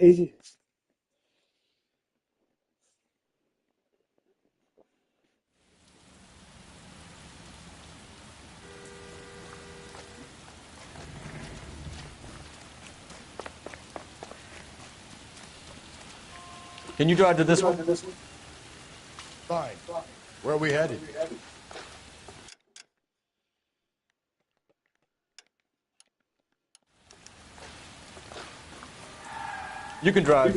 easy. Can you drive to this one? Fine. Where are we headed? You can drive.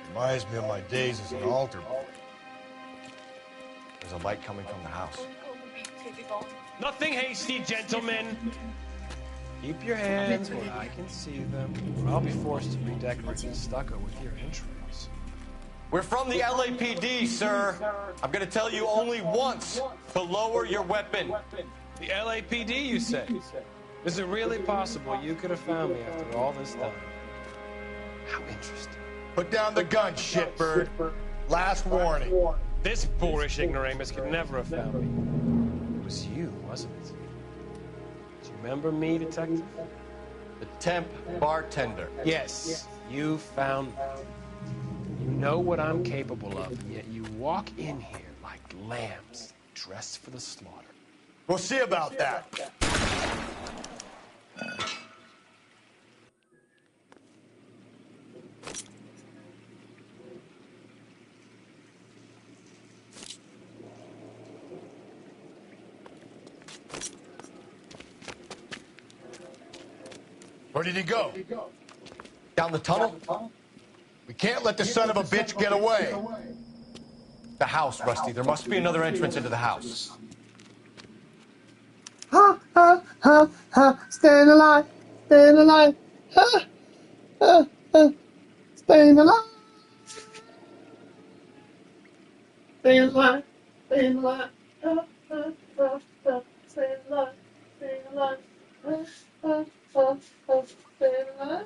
Reminds me of my days as an altar boy. There's a light coming from the house. Nothing hasty, gentlemen. Keep your hands where I can see them, or I'll be forced to redecorate the stucco with your entrails. We're from the LAPD, sir. I'm gonna tell you only once to lower your weapon. The LAPD, you say? Is it really possible you could have found me after all this time? How interesting. Put down the gun, shitbird. Last warning. This boorish ignoramus could never have found me. It was you, wasn't it? Do you remember me, detective? The temp bartender. Yes, you found me. You know what I'm capable of, and yet you walk in here like lambs dressed for the slaughter. We'll see about that. Where did he go? Down the tunnel? We can't let the son of a bitch get away. The house, Rusty. There must be another entrance into the house. Ha, ha, ha, ha. Staying alive. Staying alive. Ha, ha, ha. Staying alive. Staying alive. Staying alive. Ha, ha, ha, ha. Staying alive. Staying alive. Ha, ha, ha, ha. Staying alive.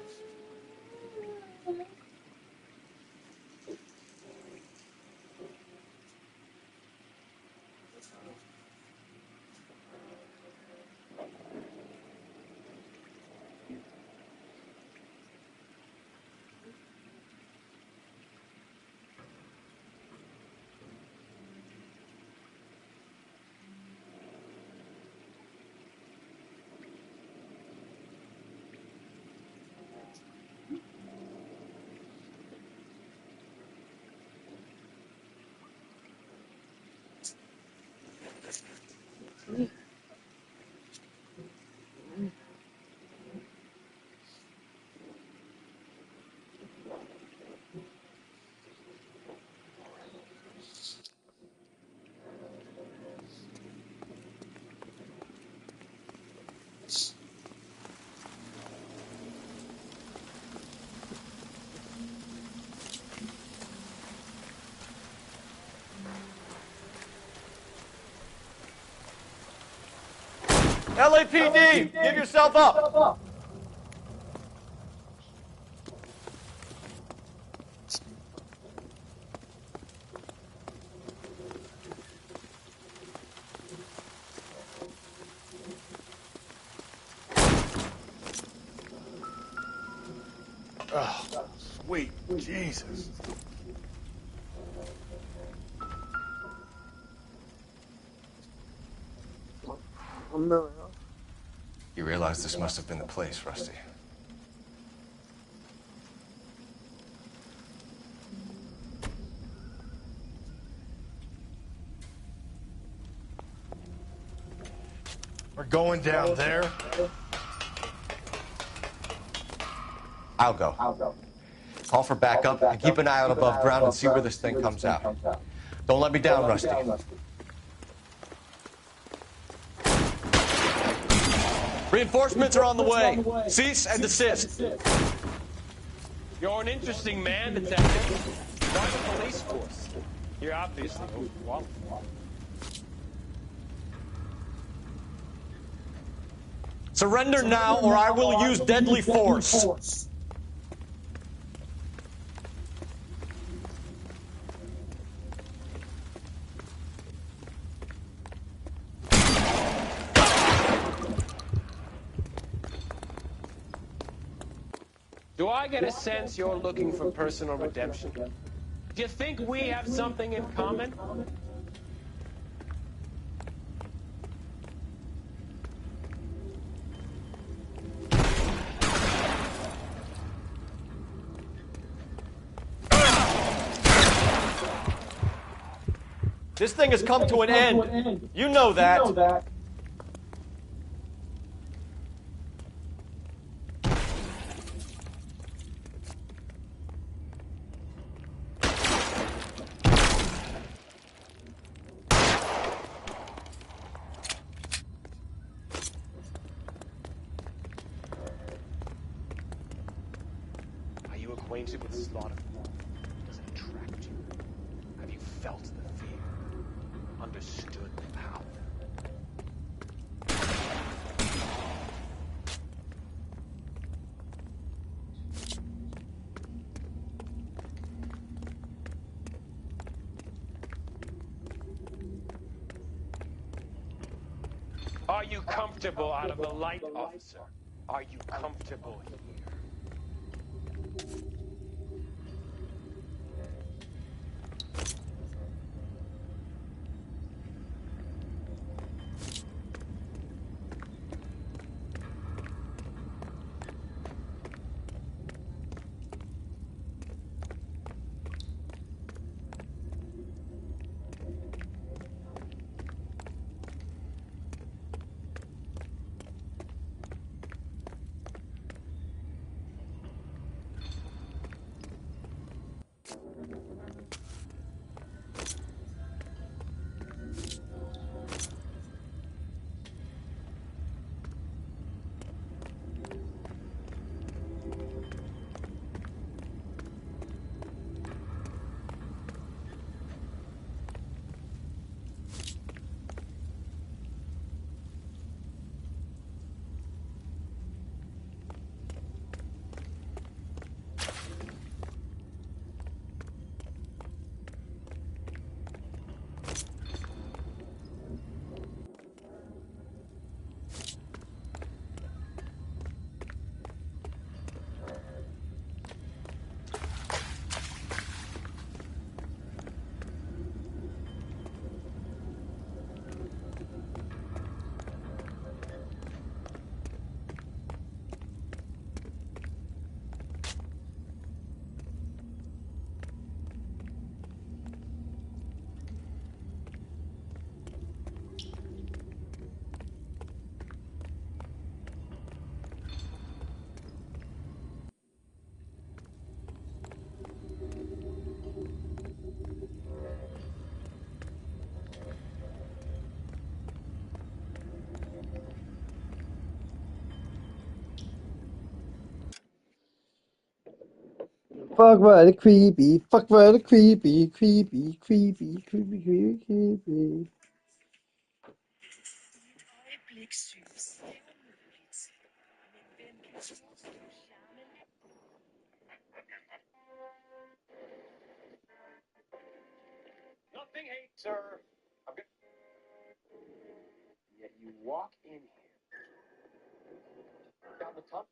LAPD, give yourself up. Oh, sweet Jesus. million. You realize this must have been the place, Rusty. We're going down there. I'll go. Call for backup and keep an eye out above ground and see where this thing comes out. Don't let me down, Rusty. Reinforcements are on the way. Cease and desist. You're an interesting man, Detective. Why the police force? You're obviously overqualified. Surrender now, or I will use deadly force. Do I get a sense you're looking for personal redemption? Do you think we have something in common? This thing has come to an end. You know that. Are you acquainted with slaughter? Does it attract you? Have you felt the fear? Understood the power? Are you comfortable out of the light, officer? Are you comfortable here? Fuck right, creepy. Fuck right, creepy, creepy, creepy, creepy, creepy, creepy. Nothing, hey, sir. Yet you walk in here. Down the tunnel.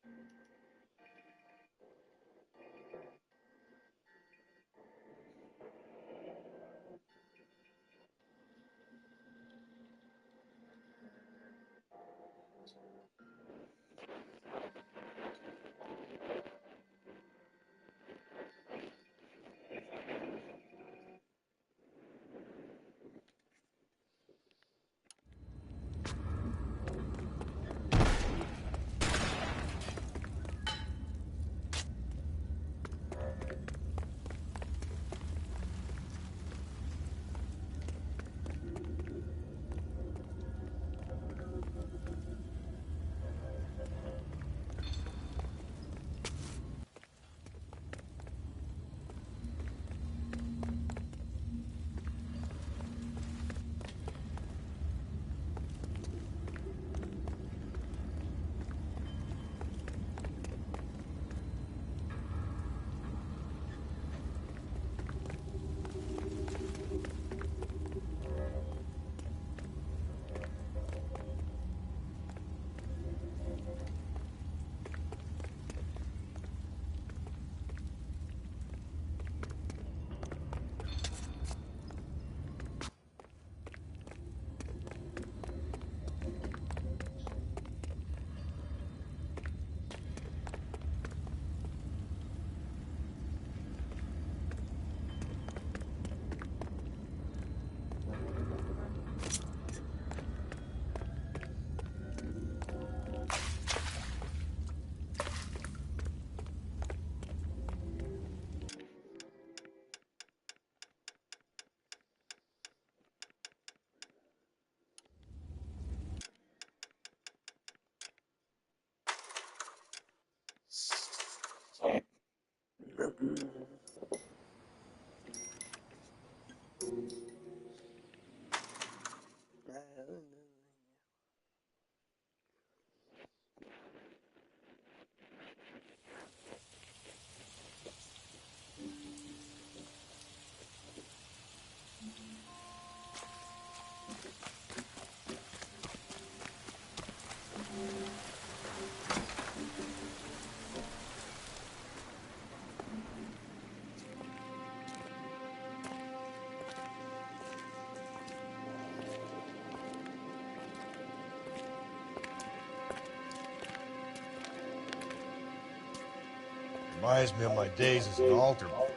Reminds me of my days as an altar boy.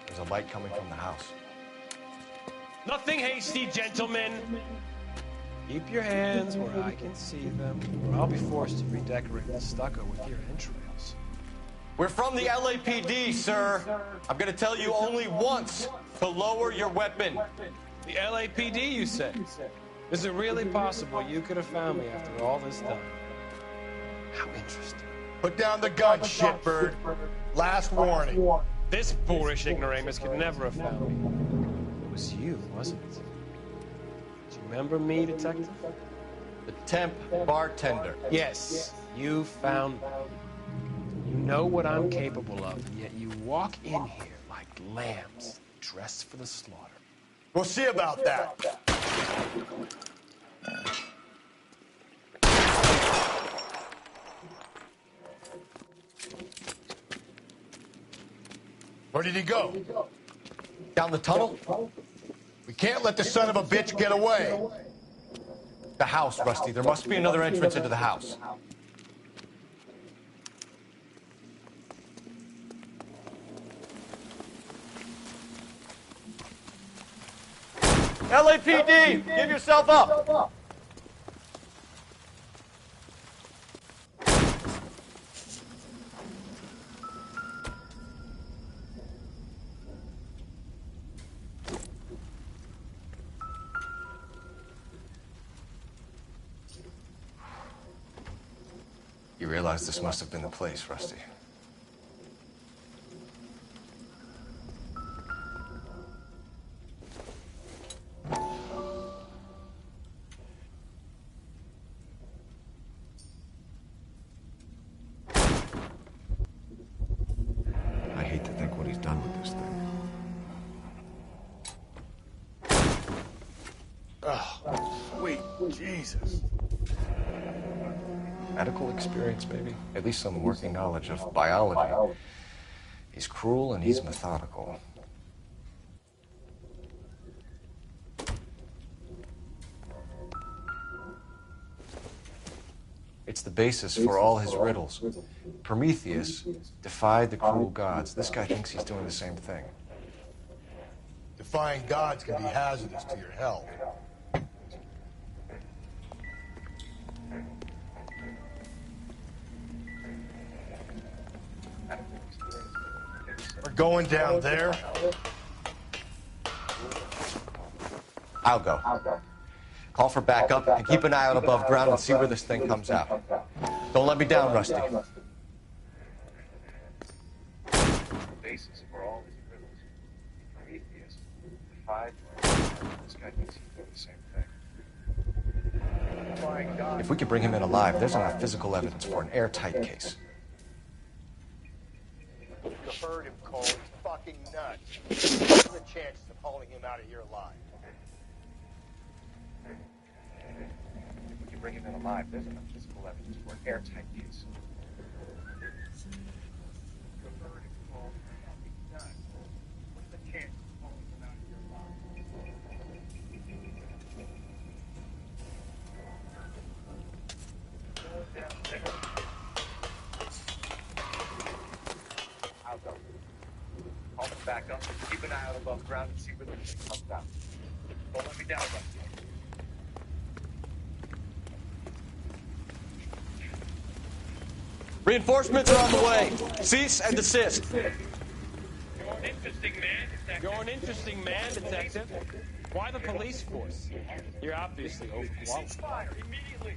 There's a light coming from the house. Nothing hasty, gentlemen. Keep your hands where I can see them, or I'll be forced to redecorate the stucco with your entrails. We're from the LAPD, sir. I'm gonna tell you only once to lower your weapon. The LAPD, you say? Is it really possible you could have found me after all this time? How interesting. Put down the gun, shitbird. Last warning. This boorish ignoramus could never have found me. It was you, wasn't it? Do you remember me, detective? The temp bartender. Yes, you found me. You know what I'm capable of, and yet you walk in here like lambs dressed for the slaughter. We'll see about that. Where did he go? Down the tunnel? We can't let the son of a bitch get away. The house, Rusty. There must be another entrance into the house. LAPD! Give yourself up! You realize this must have been the place, Rusty. I hate to think what he's done with this thing. Oh, sweet Jesus. Medical experience, maybe? At least some working knowledge of biology. He's cruel and he's methodical. It's the basis for all his riddles. Prometheus defied the cruel gods. This guy thinks he's doing the same thing. Defying gods can be hazardous to your health. We're going down there. I'll go. Call for backup and keep an eye out above ground and see where this thing comes out. Don't let me down, Rusty. Basis for all his riddles. Prometheus defied. This guy thinks he's doing the same thing. If we could bring him in alive, there's enough physical evidence for an airtight case. You heard him, Cole. He's fucking nuts. What are the chances of hauling him out of here alive? If we can bring him in alive, there's enough physical evidence for an airtight case. You heard him, Cole. He's fucking nuts. What are the chances of hauling him out of here alive? I'll go. Call for backup. Keep an eye out above ground and see where the thing comes out. Don't let me down, Rusty. Reinforcements are on the way. Cease and desist. You're an interesting man, detective. Why the police force? You're obviously overqualified. Fire immediately.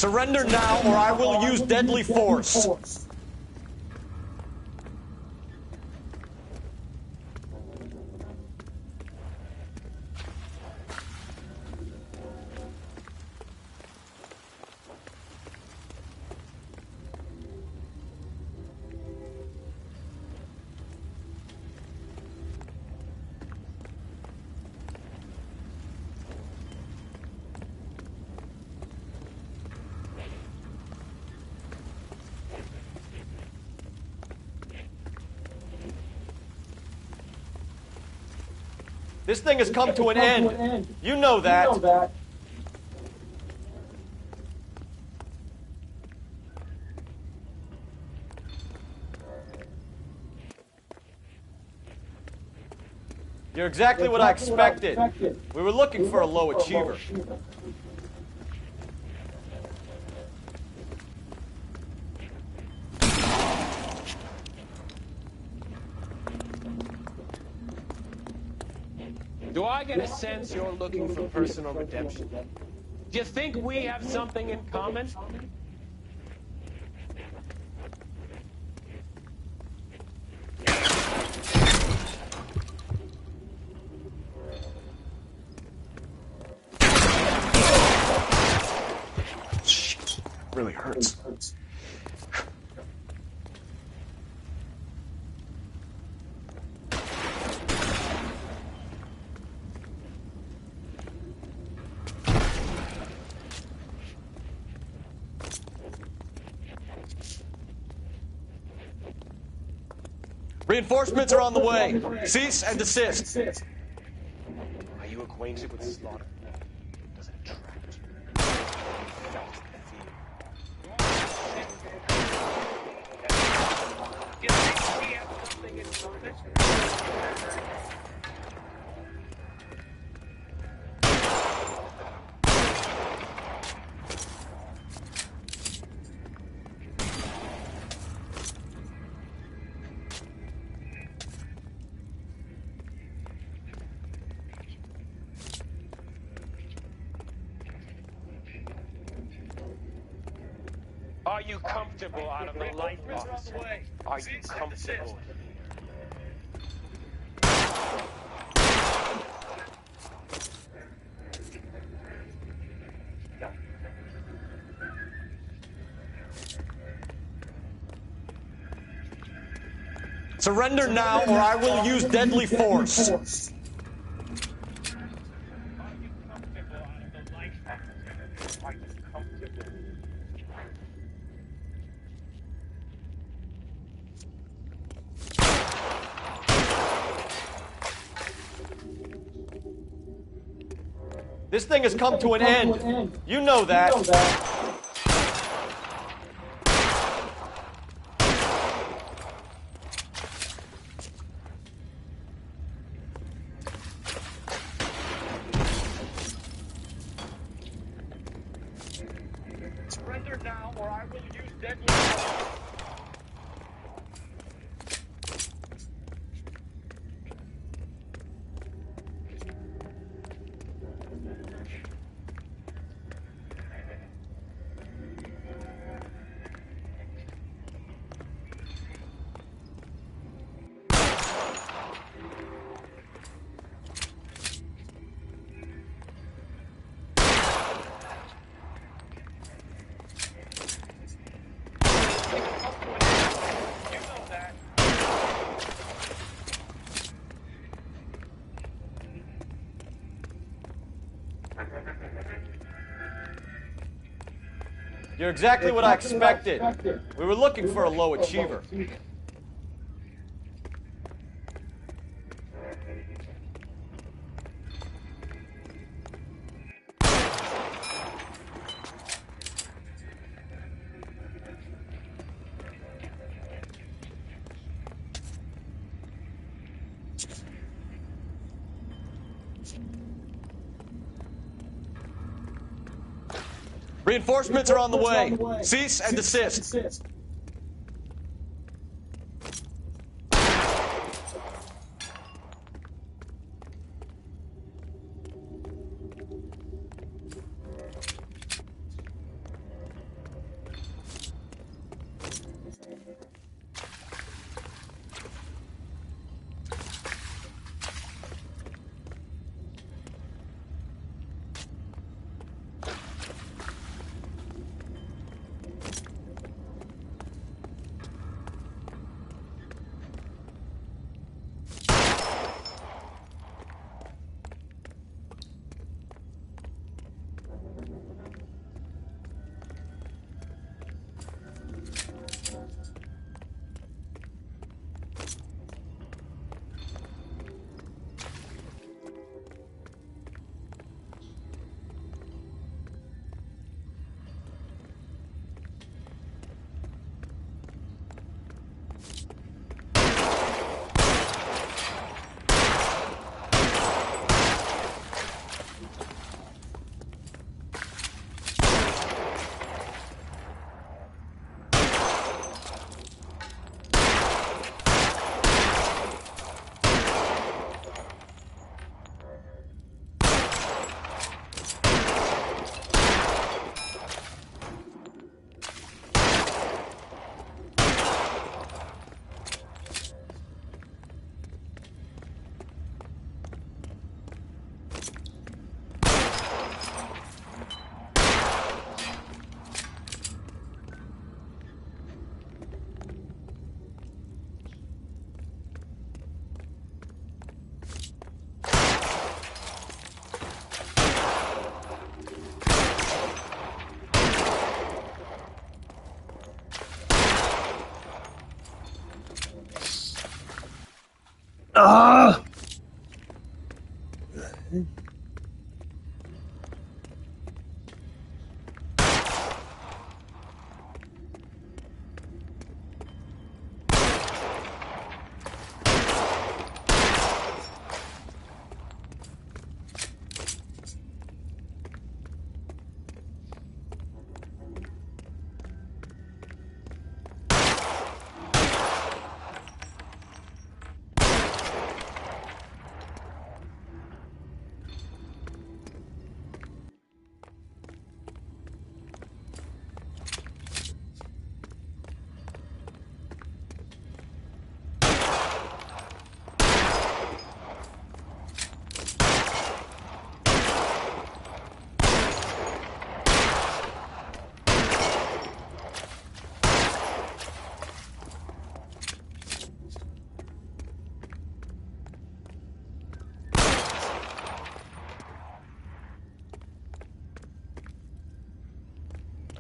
Surrender now, or I will use deadly force. This thing has come to an end. You know that. You're exactly what I expected. We were looking for a low achiever. Do I get a sense you're looking for personal redemption? Do you think we have something in common? Shit, really hurts. Reinforcements are on the way. Cease and desist. Are you acquainted with slaughter? Does it attract you? You felt the fear. You think we have something in common? Are you comfortable out of the light box? Are you comfortable? Surrender now, or I will use deadly force. Are you comfortable out of the light box? Are you comfortable? This thing has come to an end. You know that. Surrender now, or I will use deadly force. You know that. You're exactly what I expected. We were looking for a low achiever. Reinforcements are on the way. Cease and desist. Ah!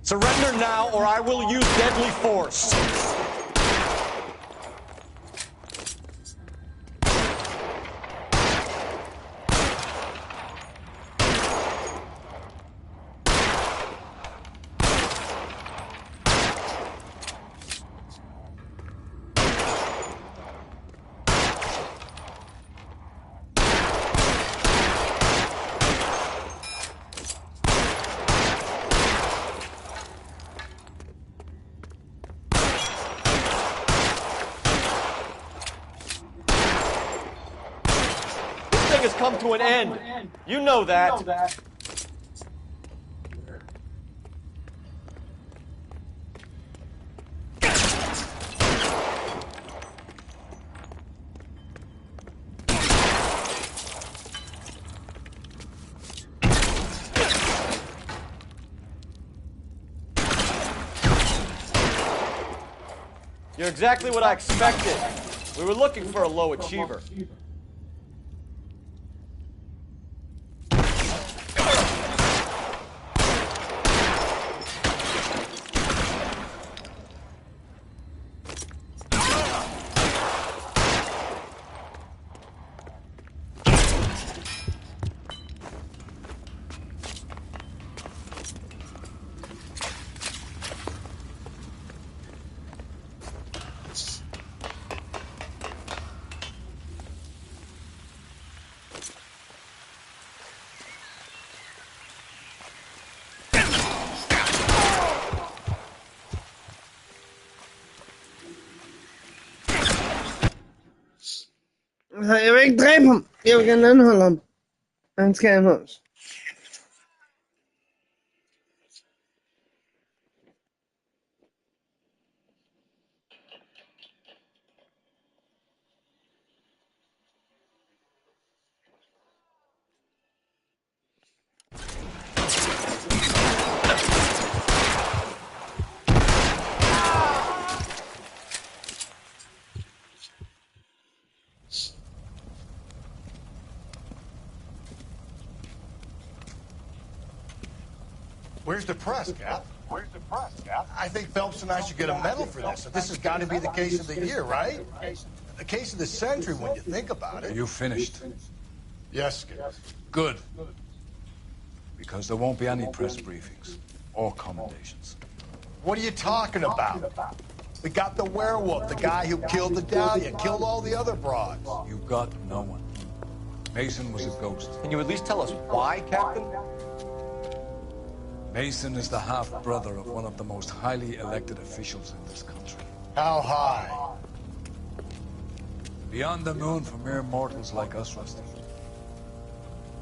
Surrender now, or I will use deadly force. Has come to an end. You know that. You're exactly what I expected. We were looking for a low achiever. Ik dreef hem. Je kan inhalen. En het scherm. Where's the press, Cap? I think Phelps and I should get a medal for this. This has got to be the case of the year, right? The case of the century when you think about it. You finished? Yes, Skip. Good. Because there won't be any press briefings or commendations. What are you talking about? We got the werewolf, the guy who killed the Dahlia, killed all the other broads. You got no one. Mason was a ghost. Can you at least tell us why, Captain? Mason is the half-brother of one of the most highly elected officials in this country. How high? Beyond the moon for mere mortals like us, Rusty.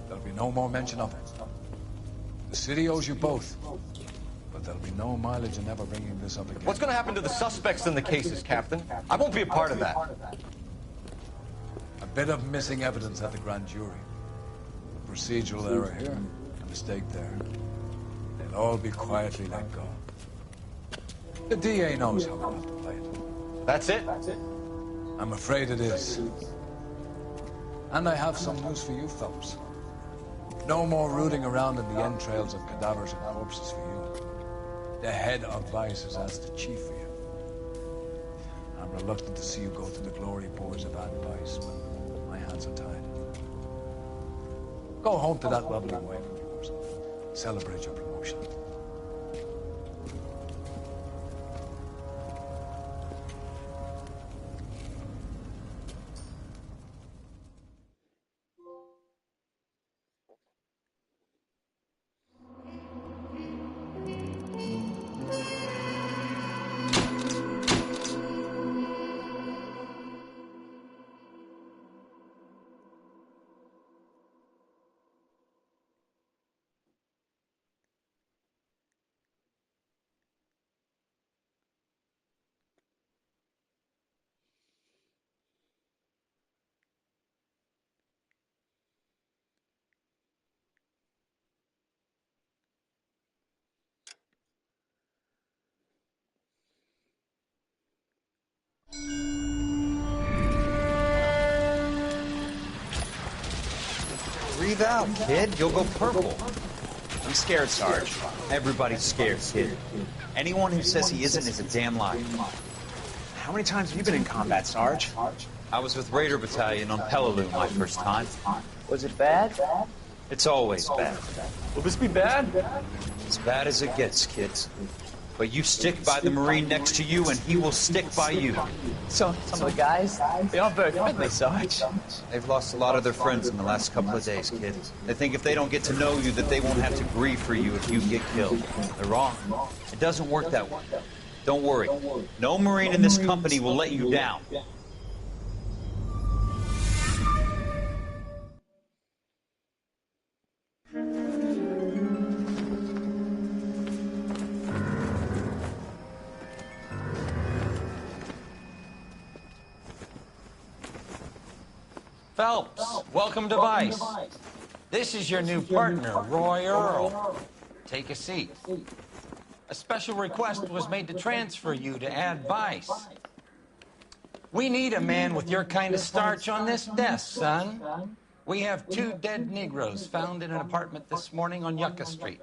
There'll be no more mention of it. The city owes you both. But there'll be no mileage in ever bringing this up again. What's going to happen to the suspects in the cases, Captain? I won't be a part of that. A bit of missing evidence at the grand jury. A procedural error here, a mistake there. They'll all be quietly let go. The DA knows how we'll have to play it. That's it? I'm afraid it is. And I have some news for you, Phelps. No more rooting around in the entrails of cadavers and corpses for you. The head of Vice has asked the chief for you. I'm reluctant to see you go to the glory boards of advice, but my hands are tied. Go home to that lovely wife of yours. Celebrate your promotion. Breathe out, kid. You'll go purple. I'm scared, Sarge. Everybody's scared, kid. Anyone who says he isn't is a damn liar. How many times have you been in combat, Sarge? I was with Raider Battalion on Peleliu my first time. Was it bad? It's always bad. Will this be bad? As bad as it gets, kids. But you stick by the Marine next to you, and he will stick by you. So, some of the guys, they aren't very friendly, Sarge. They've lost a lot of their friends in the last couple of days, kid. They think if they don't get to know you, that they won't have to grieve for you if you get killed. They're wrong. It doesn't work that way. Don't worry. No Marine in this company will let you down. Phelps, welcome to Vice. This is your new partner, Roy Earl. Take a seat. A special request was made to transfer you to Ad Vice. We need a man with your kind of starch on this desk, son. We have 2 dead Negroes found in an apartment this morning on Yucca Street.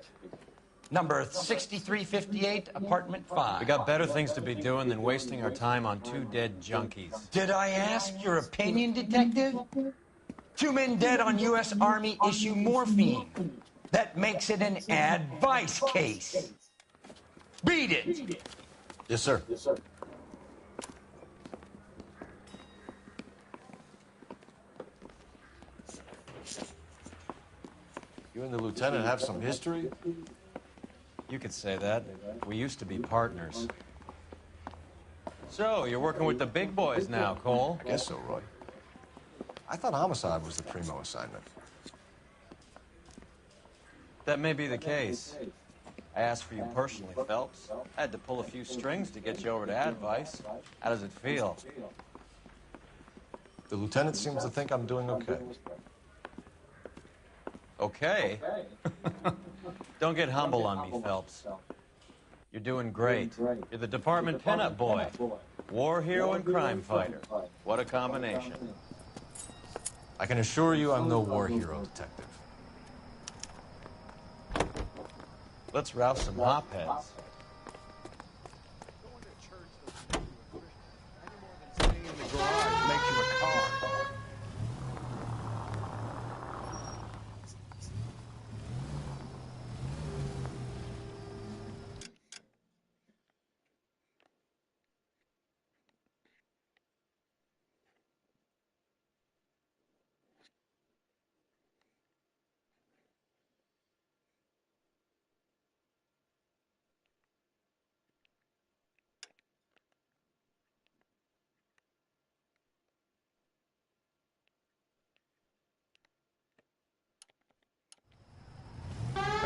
Number 6358, apartment 5. We got better things to be doing than wasting our time on 2 dead junkies. Did I ask your opinion, detective? 2 men dead on U.S. Army issue morphine. That makes it an advice case. Beat it. Yes, sir. You and the lieutenant have some history? You could say that. We used to be partners. So, you're working with the big boys now, Cole? I guess so, Roy. I thought homicide was the primo assignment. That may be the case. I asked for you personally, Phelps. I had to pull a few strings to get you over to Advice. How does it feel? The lieutenant seems to think I'm doing okay. Okay? Don't get humble on me, Phelps. You're doing great. You're the department pinup boy. War hero and crime fighter. What a combination. I can assure you I'm no war hero, detective. Let's rouse some hopheads.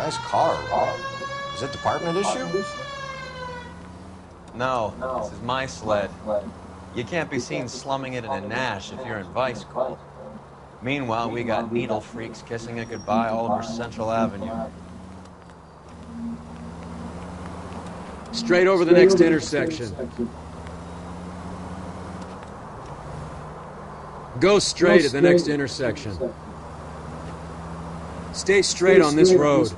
Nice car, Roy. Is it department issue? No, this is my sled. You can't be seen slumming it in a Nash if you're in vice cold. Meanwhile, we got needle freaks kissing it goodbye all over Central Avenue. Straight over the next intersection. Go straight at the next intersection. Stay straight on this road.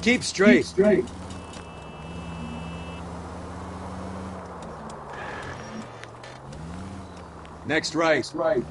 Keep straight. Next right.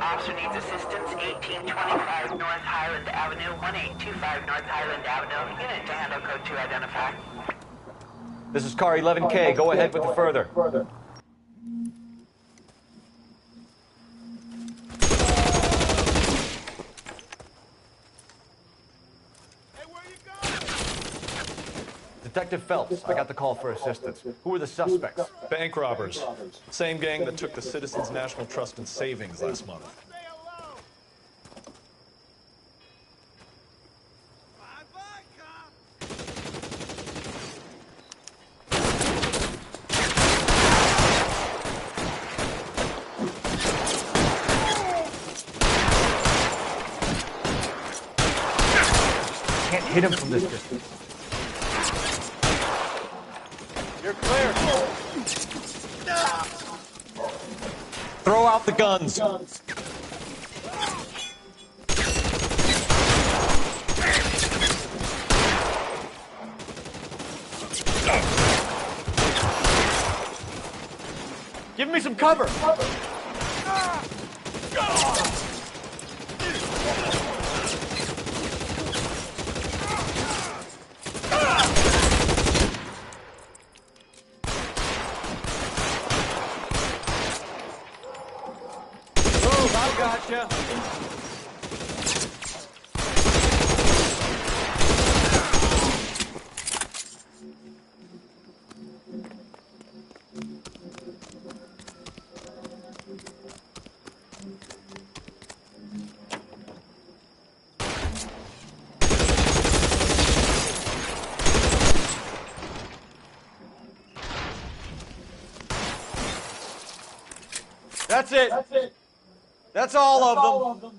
Officer needs assistance, 1825 North Highland Avenue, 1825 North Highland Avenue. Unit to handle code 2 identify. This is car 11K. Go ahead with the further. Detective Phelps, I got the call for assistance. Who are the suspects? Bank robbers. Same gang that took the Citizens National Trust and Savings last month. Can't hit him from this distance. You're clear. Throw out the guns. Give me some cover. Gotcha. That's it. That's all of them.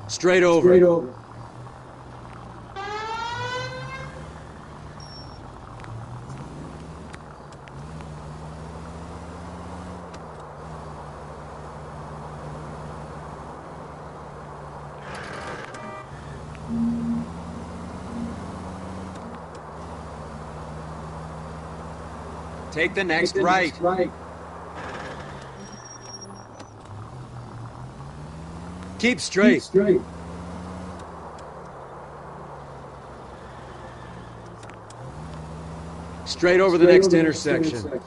Straight over. Take the next right. Keep straight. Straight over the next intersection.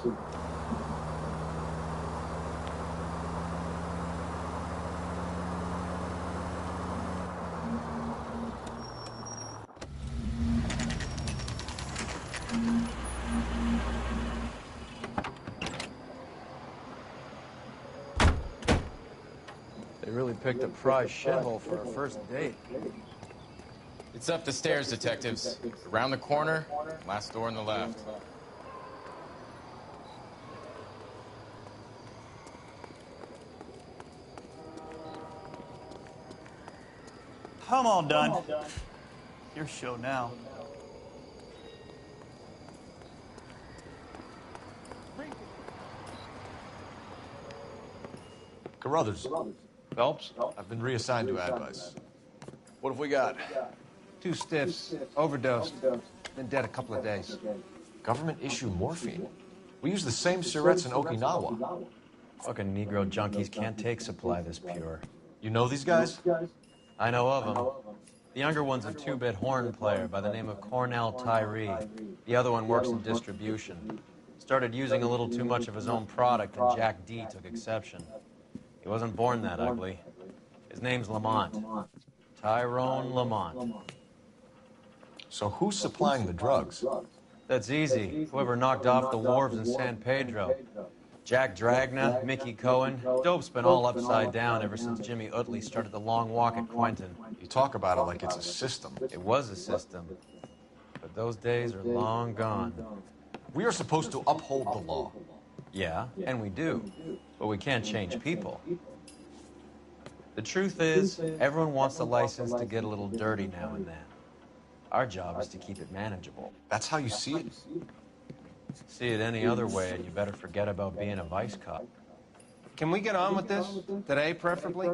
They really picked a prize shithole for our first date. It's up the stairs, detectives. Around the corner, last door on the left. I'm all done. Your show now. Carruthers. Phelps, I've been reassigned to Advice. What have we got? 2 stiffs, overdosed, been dead a couple of days. Government issue morphine. We use the same syrettes in Okinawa. Fucking Negro junkies can't take supply this pure. You know these guys? I know of them. The younger one's a 2-bit horn player by the name of Cornell Tyree. The other one works in distribution. Started using a little too much of his own product, and Jack D took exception. He wasn't born that ugly. His name's Lamont. Tyrone Lamont. So who's supplying the drugs? That's easy. Whoever knocked off the wharves in San Pedro. Jack Dragna, Mickey Cohen. Dope's been all upside down ever since Jimmy Utley started the long walk at Quentin. You talk about it like it's a system. It was a system. But those days are long gone. We are supposed to uphold the law. Yeah, and we do. But we can't change people. The truth is, everyone wants a license to get a little dirty now and then. Our job is to keep it manageable. That's how you see it? See it any other way, and you better forget about being a vice cop. Can we get on with this? Today, preferably?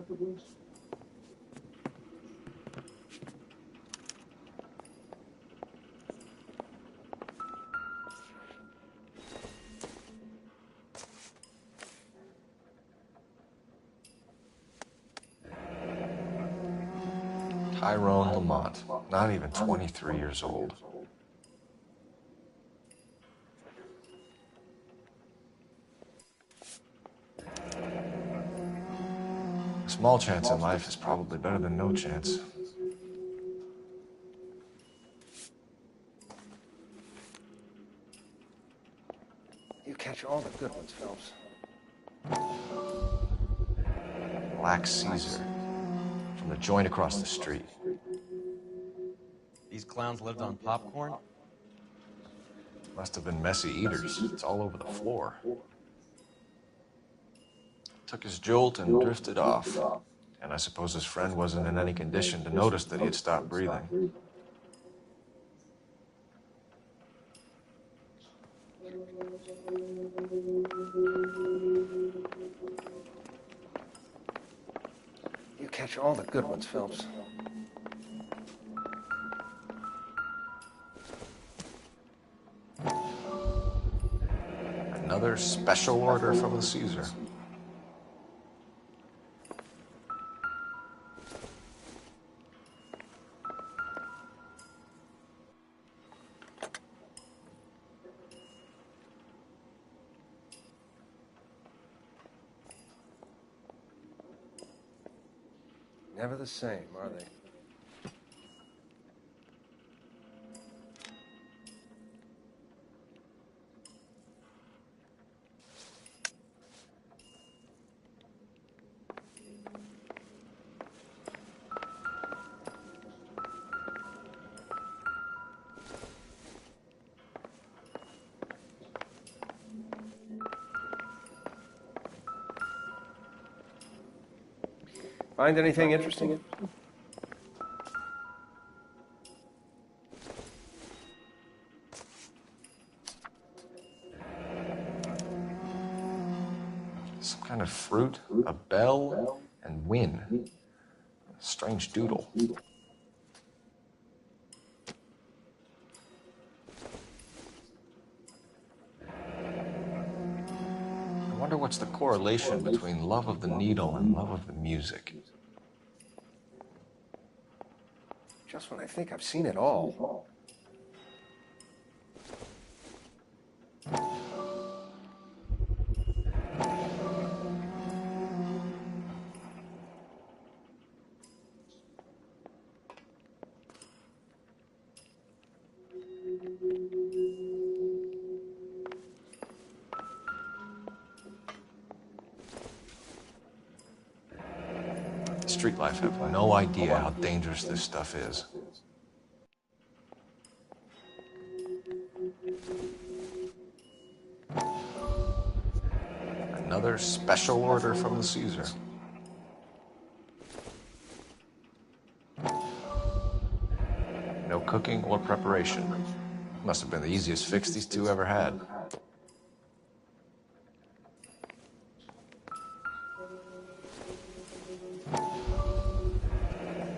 Tyrone Lamont, not even 23 years old. A small chance in life is probably better than no chance. You catch all the good ones, Phelps. Black Caesar. From the joint across the street. These clowns lived on popcorn? Must have been messy eaters. It's all over the floor. Took his jolt and drifted off. And I suppose his friend wasn't in any condition to notice that he had stopped breathing. You catch all the good ones, Phelps. Another special order from the Caesar. Never the same, are they? Find anything interesting? Some kind of fruit, a bell, and win. Strange doodle. I wonder what's the correlation between love of the needle and love of the music. Just when I think I've seen it all. Street life have no idea how dangerous this stuff is. Another special order from the Caesar. No cooking or preparation. Must have been the easiest fix these two ever had.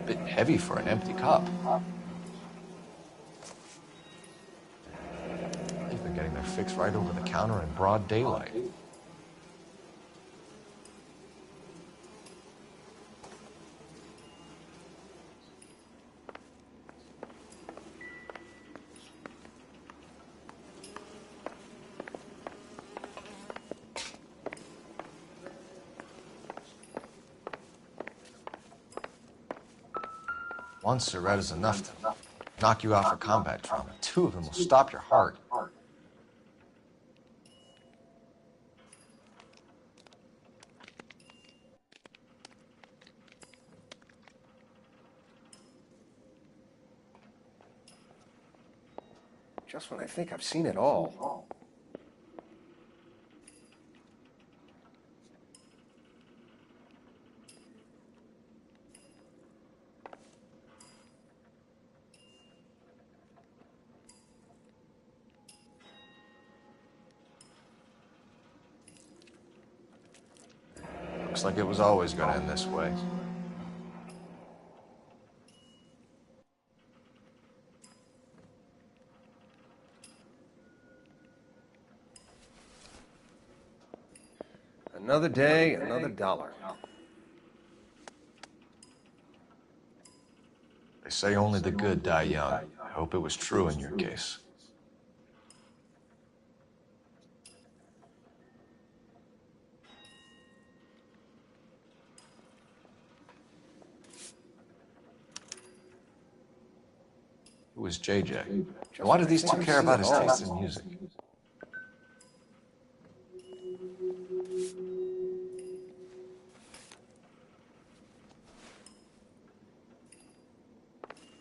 Bit heavy for an empty cup. They've been getting their fix right over the counter in broad daylight. One cigarette is enough to knock you out for combat trauma. Two of them will stop your heart. Just when I think I've seen it all. Looks like it was always going to end this way. Another day, another dollar. They say only the good die young. I hope it was true in your case. Who was JJ? And why do these two care about his taste in music?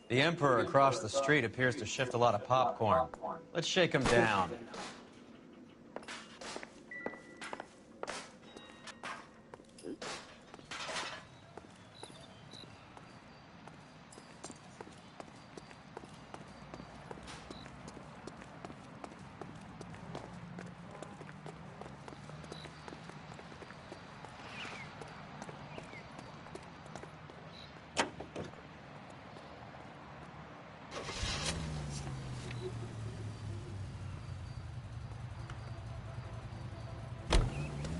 The Emperor across the street appears to shift a lot of popcorn. Let's shake him down.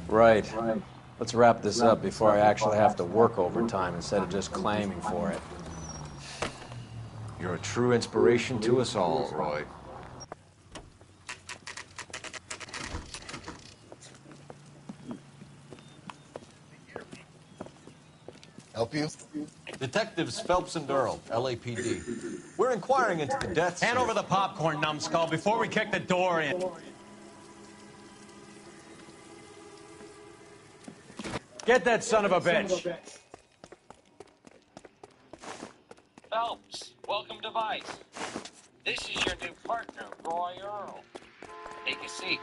Right. Let's wrap this up before I actually have to work overtime instead of just claiming for it. You're a true inspiration to us all, Roy. Help you? Detectives Phelps and Earl, LAPD. We're inquiring into the deaths. Hand over the popcorn, numbskull, before we kick the door in. Get that son of a bitch! Phelps, welcome to Vice. This is your new partner, Roy Earl. Take a seat.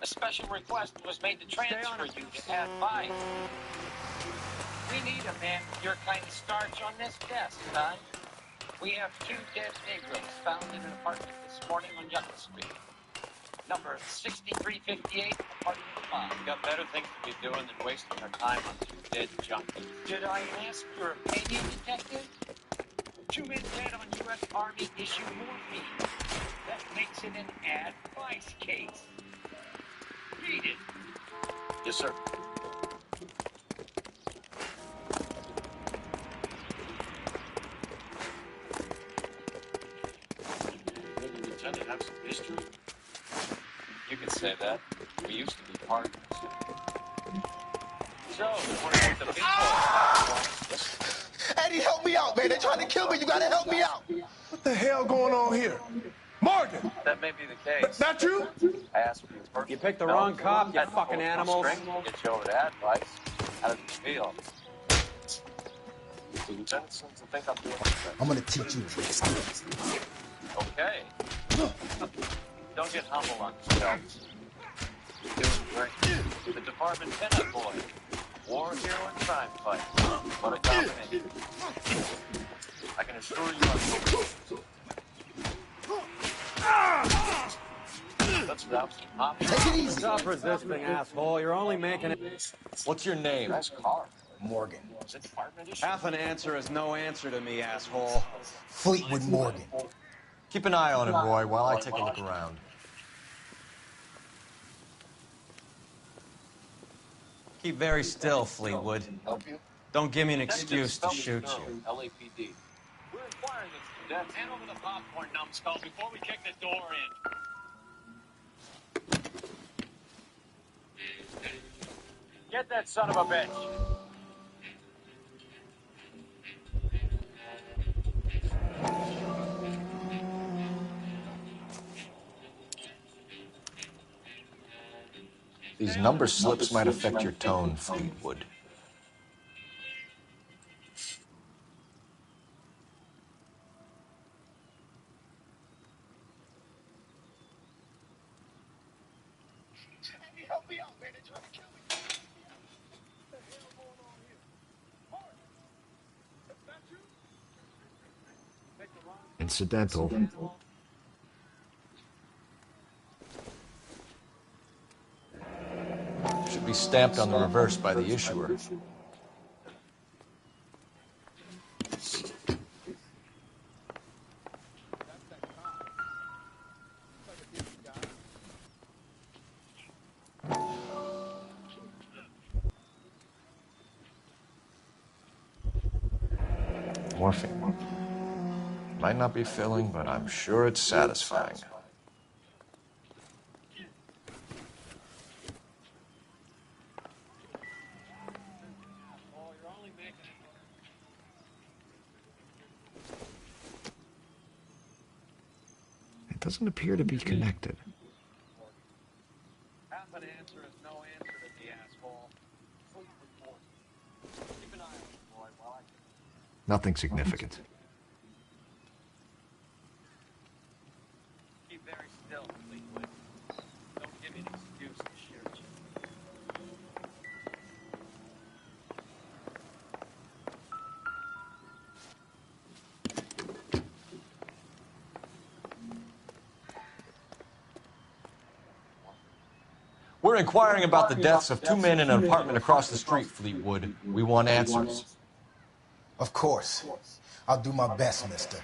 A special request was made to transfer you to add Vice. We need a man with your kind of starch on this desk, son. We have 2 dead Negroes found in an apartment this morning on Yucca Street. Number 6358, apartment 5. We've got better things to be doing than wasting our time on 2 dead junkies. Did I ask your opinion, detective? 2 men dead on U.S. Army issue morphine. That makes it an advice case. Read it. Yes, sir. Lieutenant, have some history. You can say that. We used to be partners. So, we're at the big Eddie, help me out, man. They're trying to kill me. You gotta help me out. What the hell going on here? Morgan! That may be the case. Not you? I asked for you first. You picked the wrong cop, you fucking animals. Get you over to advice. How does it feel? The lieutenant seems to think I'm doing it. I'm gonna teach you tricks. Okay. Don't get humble on yourself. You're doing great. You're the department pinup boy. War hero and crime fighter. What a combination. I can assure you let's route some hop. Take it easy. Stop resisting, asshole. You're only making it... What's your name? Morgan. Half an answer is no answer to me, asshole. Fleetwood Morgan. Keep an eye on him, Roy, while I take a look around. Keep very still, Fleetwood. Don't give me an excuse to shoot you. LAPD. We're inquiring into death. Hand over the popcorn, numbskull, before we kick the door in. Get that son of a bitch. These number slips might affect your tone, Fleetwood. Help me out, man. They're trying to kill me. What the hell going on here? Mark! Is that you? Take the line. Incidental. Should be stamped on the reverse by the issuer. Morphine. Might not be filling, but I'm sure it's satisfying. It doesn't appear to be connected. Half an answer is no answer to the asshole. Keep an eye on him, boy, while I... Nothing significant. Keep very still, Fleetwood. Don't give me an excuse to shoot you. We're inquiring about the deaths of two men in an apartment across the street, Fleetwood. We want answers. Of course. I'll do my best, mister.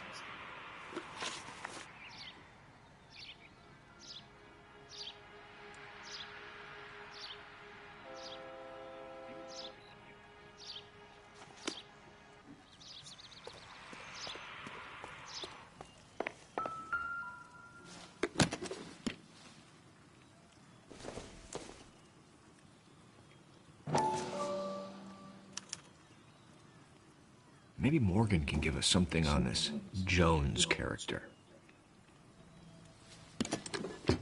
Maybe Morgan can give us something on this Jones character. It's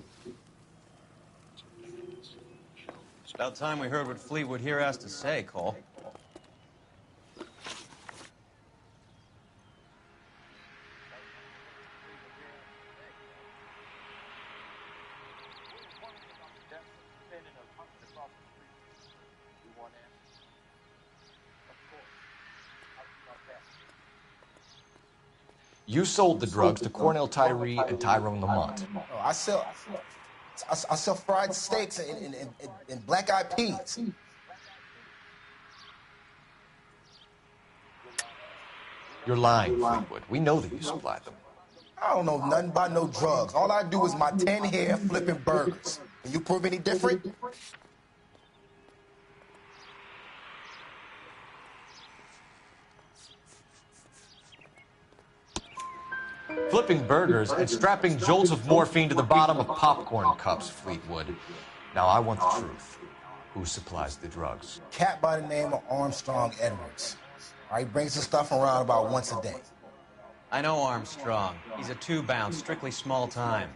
about time we heard what Fleetwood here has to say, Cole. You sold the drugs to Cornell Tyree and Tyrone Lamont. Oh, I sell fried steaks and black-eyed peas. You're lying, Fleetwood. We know that you supplied them. I don't know nothing about no drugs. All I do is my 10 hair flipping burgers. Can you prove any different? Flipping burgers and strapping jolts of morphine to the bottom of popcorn cups, Fleetwood. Now I want the truth. Who supplies the drugs? Cat by the name of Armstrong Edwards. He brings the stuff around about once a day. I know Armstrong. He's a two-bound, strictly small time.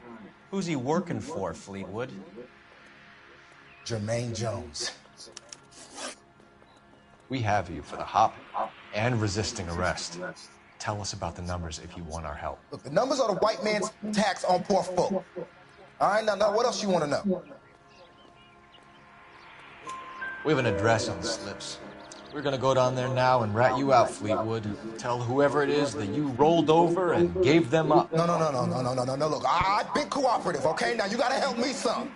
Who's he working for, Fleetwood? Jermaine Jones. We have you for the hop and resisting arrest. Tell us about the numbers if you want our help. Look, the numbers are the white man's tax on poor folk. All right, now what else you want to know? We have an address on the slips. We're gonna go down there now and rat you out, Fleetwood. Tell whoever it is that you rolled over and gave them up. No. Look, I've been cooperative, okay? Now you gotta help me some.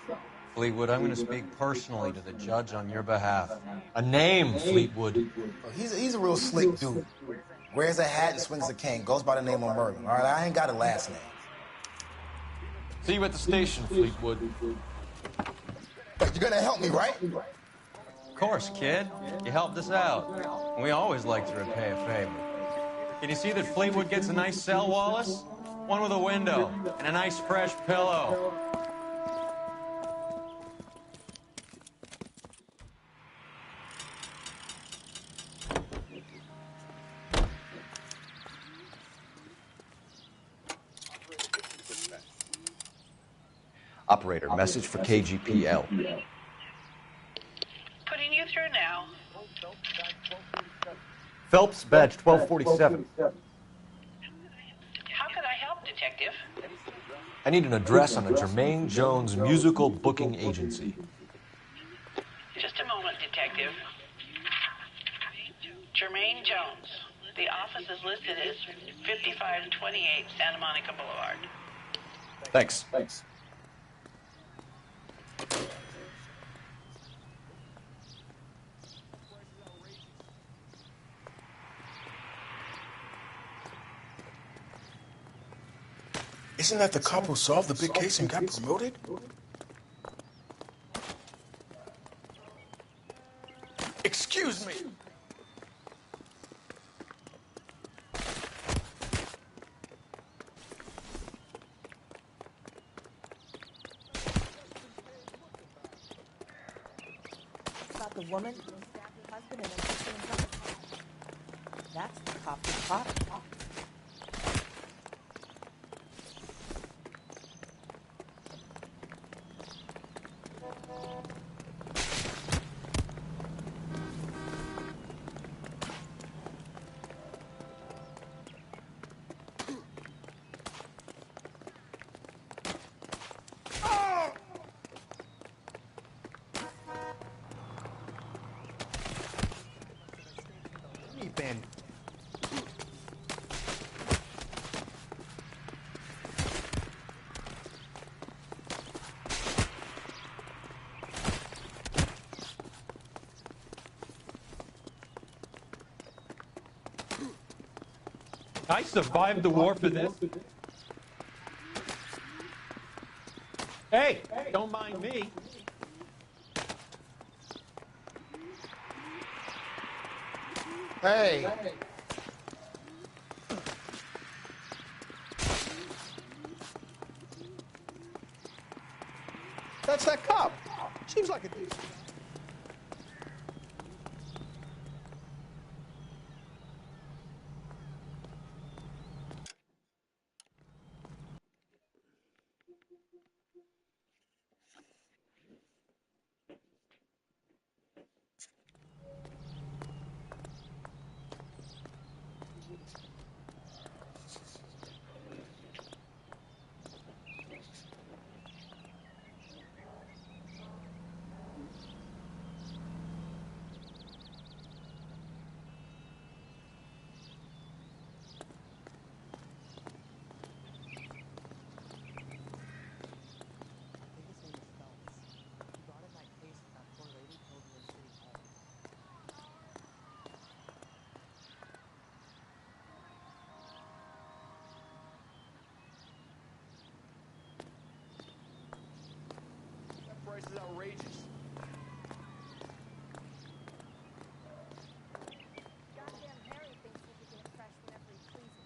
Fleetwood, I'm going to speak personally to the judge on your behalf. A name, Fleetwood. He's a real slick dude. Wears a hat and swings a cane. Goes by the name of Merlin. All right, I ain't got a last name. See you at the station, Fleetwood. But you're gonna help me, right? Of course, kid. You helped us out. We always like to repay a favor. Can you see that Fleetwood gets a nice cell, Wallace? One with a window and a nice fresh pillow. Operator, message for KGPL. Putting you through now. Phelps, badge 1247. How can I help, Detective? I need an address on a Jermaine Jones musical booking agency. Just a moment, Detective. Jermaine Jones. The office is listed as 5528 Santa Monica Boulevard. Thanks. Isn't that the cop who solved the big case and got promoted? Excuse me. About the woman who stabbed her husband and then put her in front of the car. That's the cop who caught her. Ben. I survived the war for this. Hey, don't mind me. Hey. That's that cop. Seems like a decent. That price is outrageous. Goddamn Harry thinks he can get fresh whenever he pleases.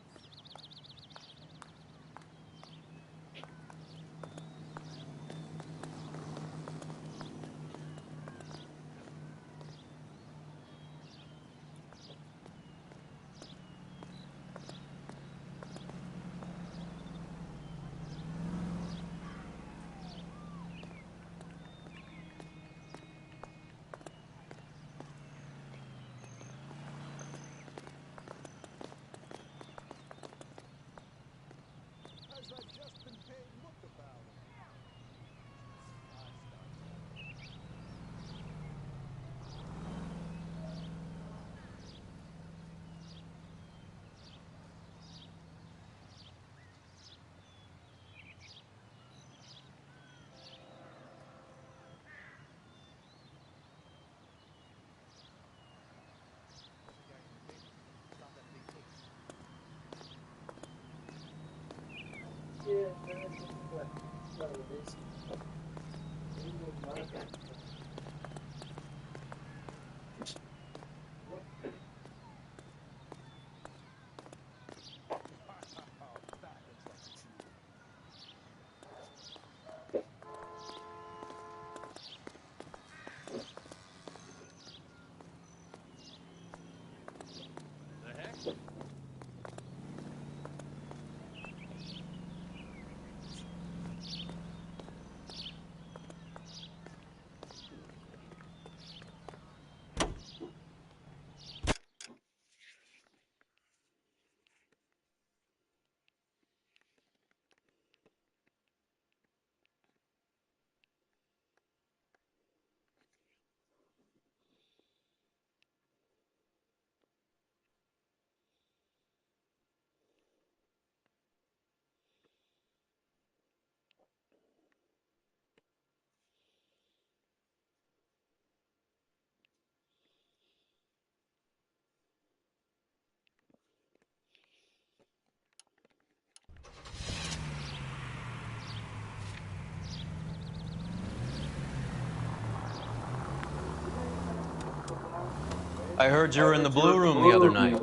I heard you were in the blue room the other night.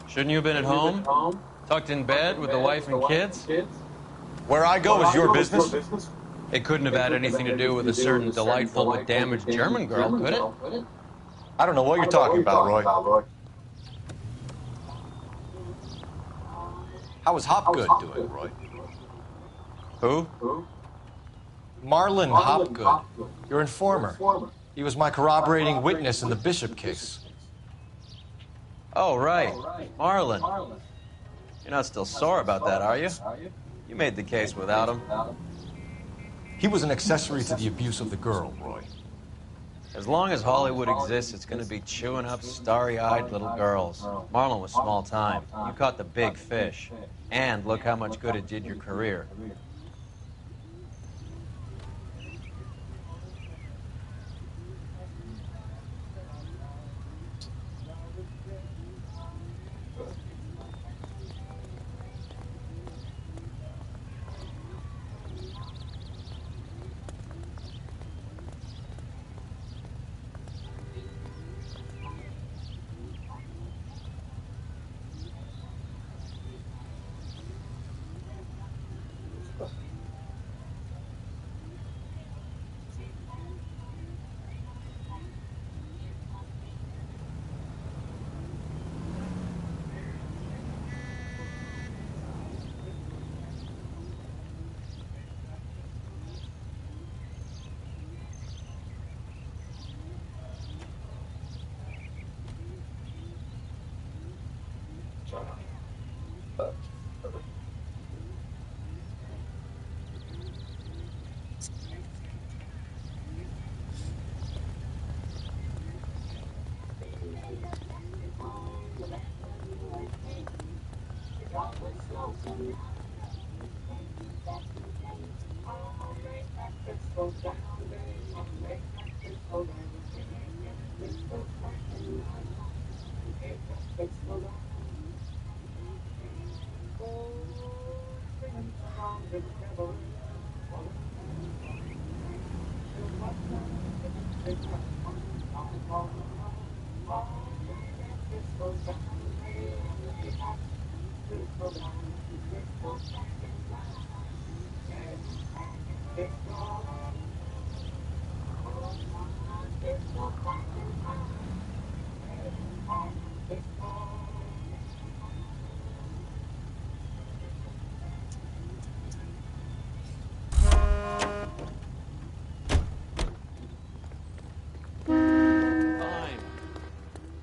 Shouldn't you have been at home? Tucked in bed with the wife and kids? Where I go is your business? It couldn't have had anything to do with a certain delightful but damaged German girl, could it? I don't know what you're talking about, Roy. How is Hopgood doing, Roy? Who? Marlon Hopgood, your informer. He was my corroborating witness in the Bishop case. Oh, right. Marlon. You're not still sore about that, are you? You made the case without him. He was an accessory to the abuse of the girl, Roy. As long as Hollywood exists, it's going to be chewing up starry-eyed little girls. Marlon was small time. You caught the big fish. And look how much good it did your career.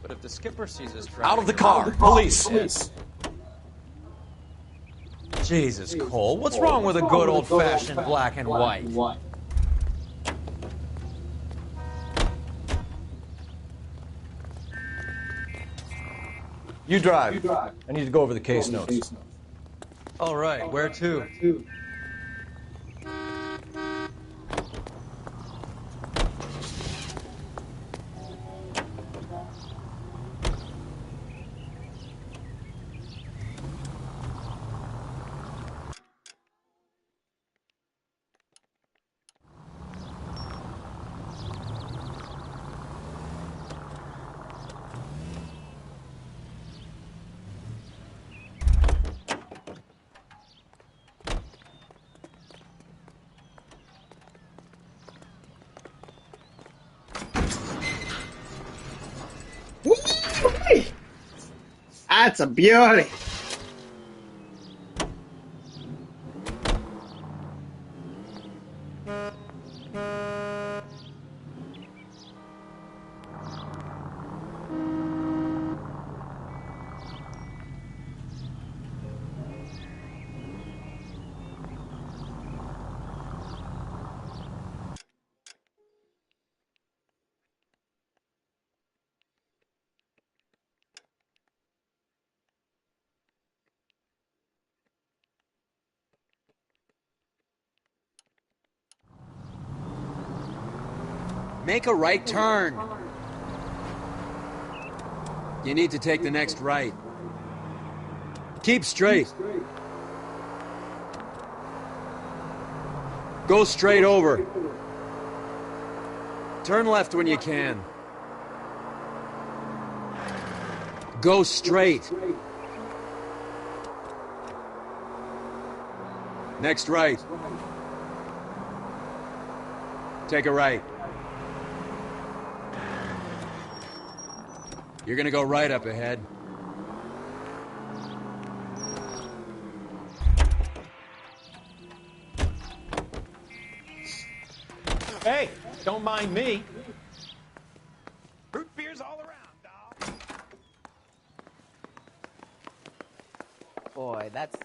But if the skipper sees us driving... Out of the car! Police! Jesus, Cole, what's wrong with a good old-fashioned black and white? You drive. I need to go over the case notes. All right, where to? That's a beauty. Make a right turn. You need to take the next right. Keep straight. Go straight over. Turn left when you can. Go straight. Next right. Take a right. You're gonna go right up ahead. Hey, don't mind me. Root beers all around, dog. Boy, that's...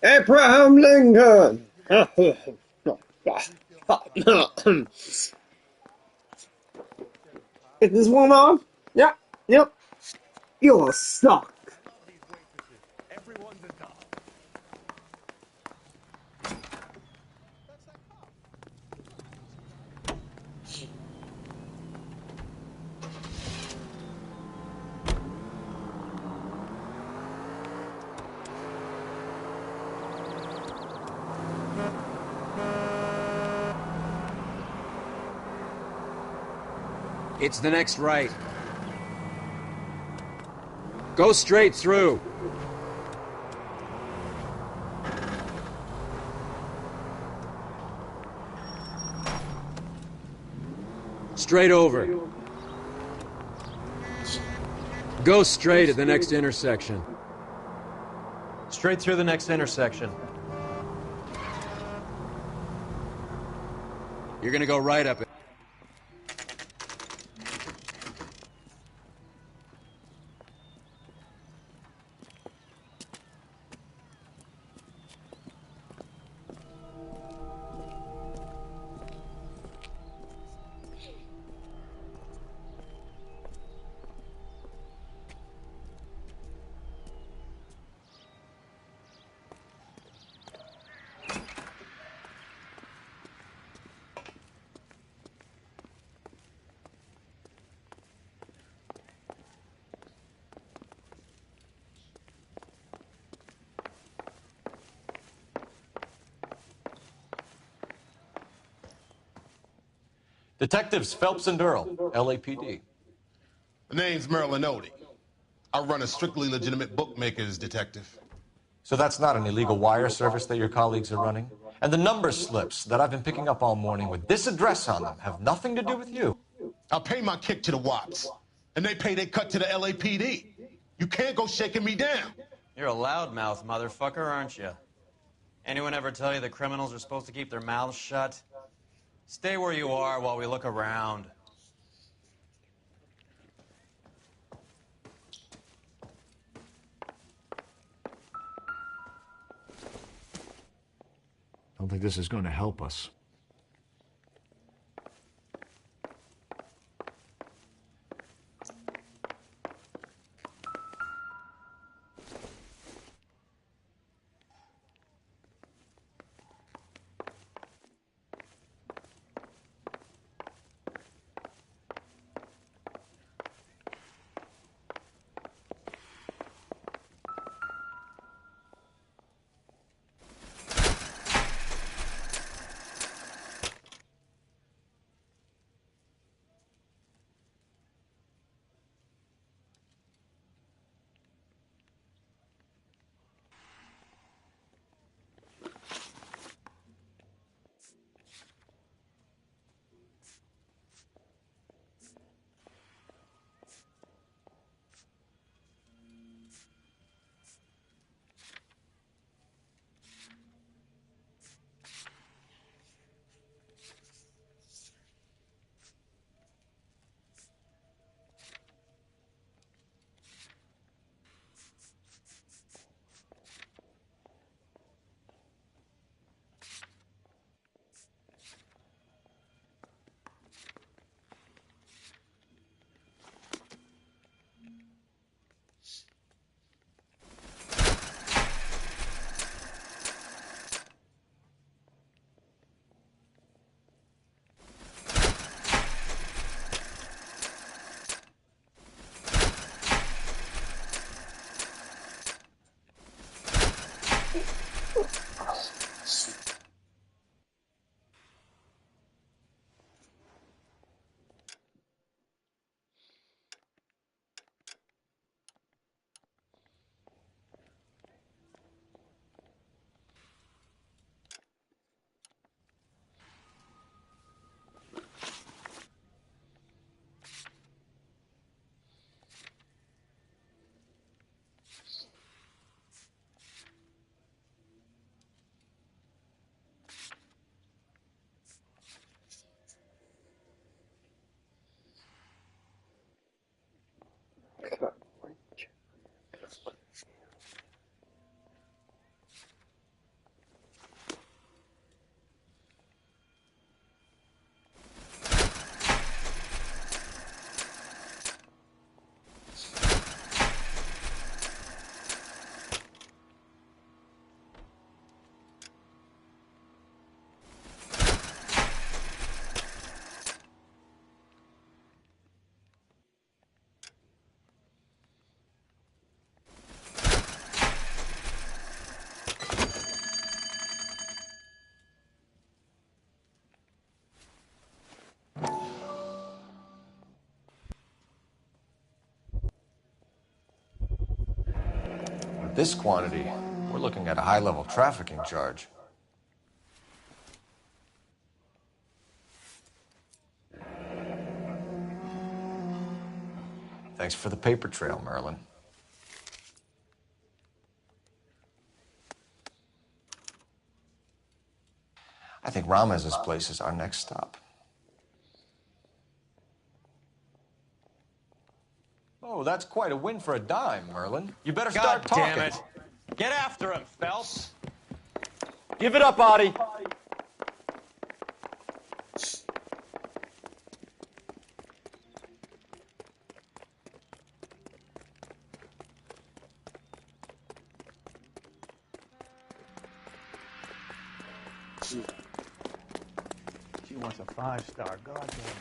Abraham Lincoln. Is this one on? Yeah. Yep. You're stuck. Everyone's a dog. It's the next right. Go straight through. Straight over. Go straight at the next intersection. Straight through the next intersection. You're gonna go right up it. Detectives Phelps and Earl, LAPD. The name's Merlin Odie. I run a strictly legitimate bookmaker's detective. So that's not an illegal wire service that your colleagues are running? And the number slips that I've been picking up all morning with this address on them have nothing to do with you. I pay my kick to the Wops, and they pay their cut to the LAPD. You can't go shaking me down. You're a loudmouth motherfucker, aren't you? Anyone ever tell you that criminals are supposed to keep their mouths shut? Stay where you are while we look around. Don't think this is going to help us. With this quantity, we're looking at a high-level trafficking charge. Thanks for the paper trail, Merlin. I think Ramez's place is our next stop. Oh, that's quite a win for a dime, Merlin. You better start God talking. damn it. Get after him, Phelps. Give it up, Audie. She wants a 5-star. God damn it.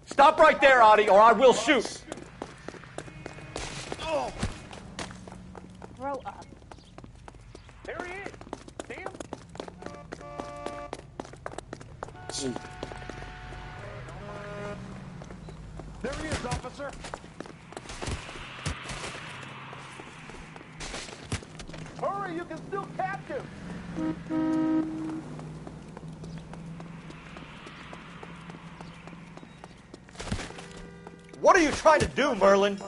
Stop right there, Audie, or I will shoot. Oh! Grow up. There he is. See him? There he is, officer. Hurry, you can still catch him. What are you trying to do, Merlin?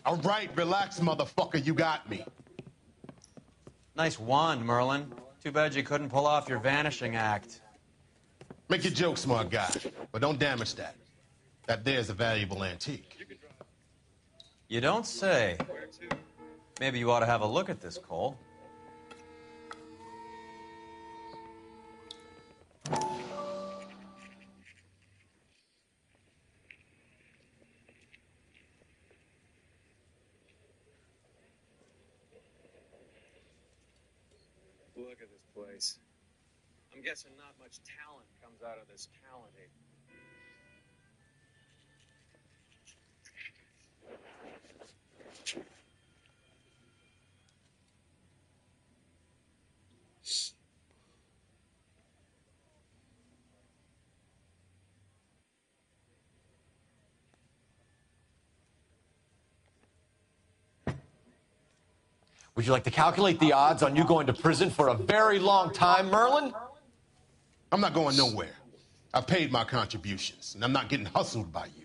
All right, relax, motherfucker, you got me. Nice wand, Merlin. Too bad you couldn't pull off your vanishing act. Make your joke, smart guy, but don't damage that. That there's a valuable antique. You don't say. Maybe you ought to have a look at this, Cole. Look at this place. I'm guessing not much talent comes out of this talented. Would you like to calculate the odds on you going to prison for a very long time, Merlin? I'm not going nowhere. I've paid my contributions, and I'm not getting hustled by you.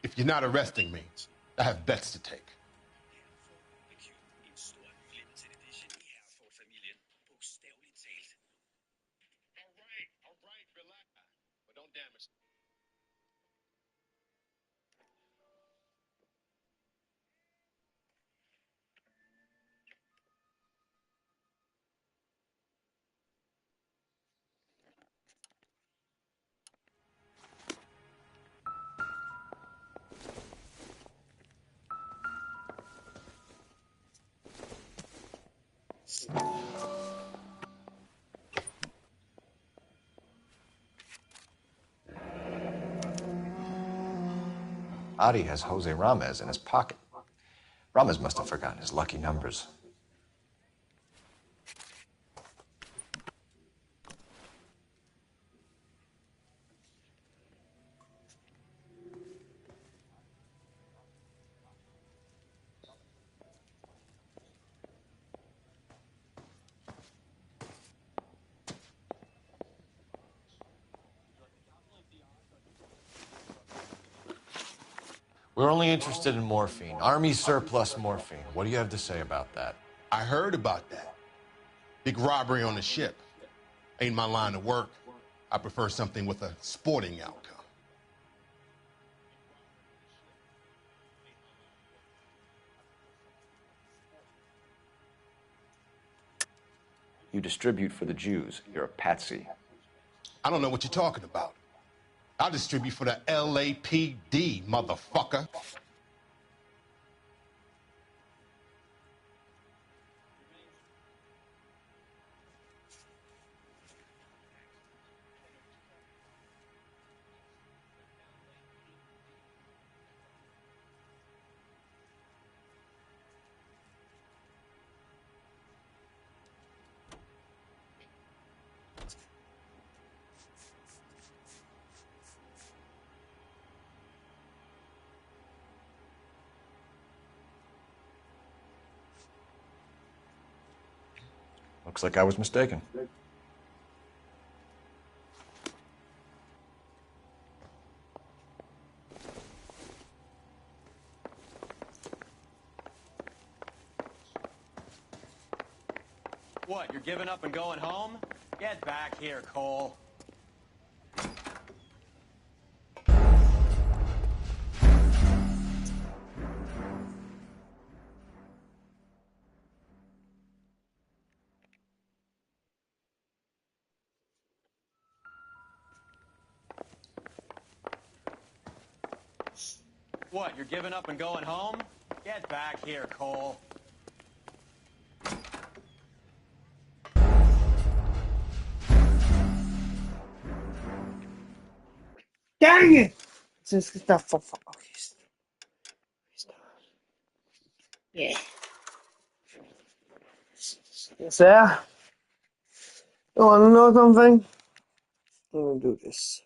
If you're not arresting me, I have bets to take. All right, relax. But don't damage. Adi has Jose Ramez in his pocket. Ramez must have forgotten his lucky numbers. We're only interested in morphine. Army surplus morphine. What do you have to say about that? I heard about that. Big robbery on the ship. Ain't my line of work. I prefer something with a sporting outcome. You distribute for the Jews. You're a patsy. I don't know what you're talking about. I'll distribute for the LAPD, motherfucker. Looks like I was mistaken. What, you're giving up and going home? Get back here, Cole. What, you're giving up and going home? Get back here, Cole. Dang it! Just get that for okay. Yeah. Yes, sir. You wanna know something? I'm gonna do this.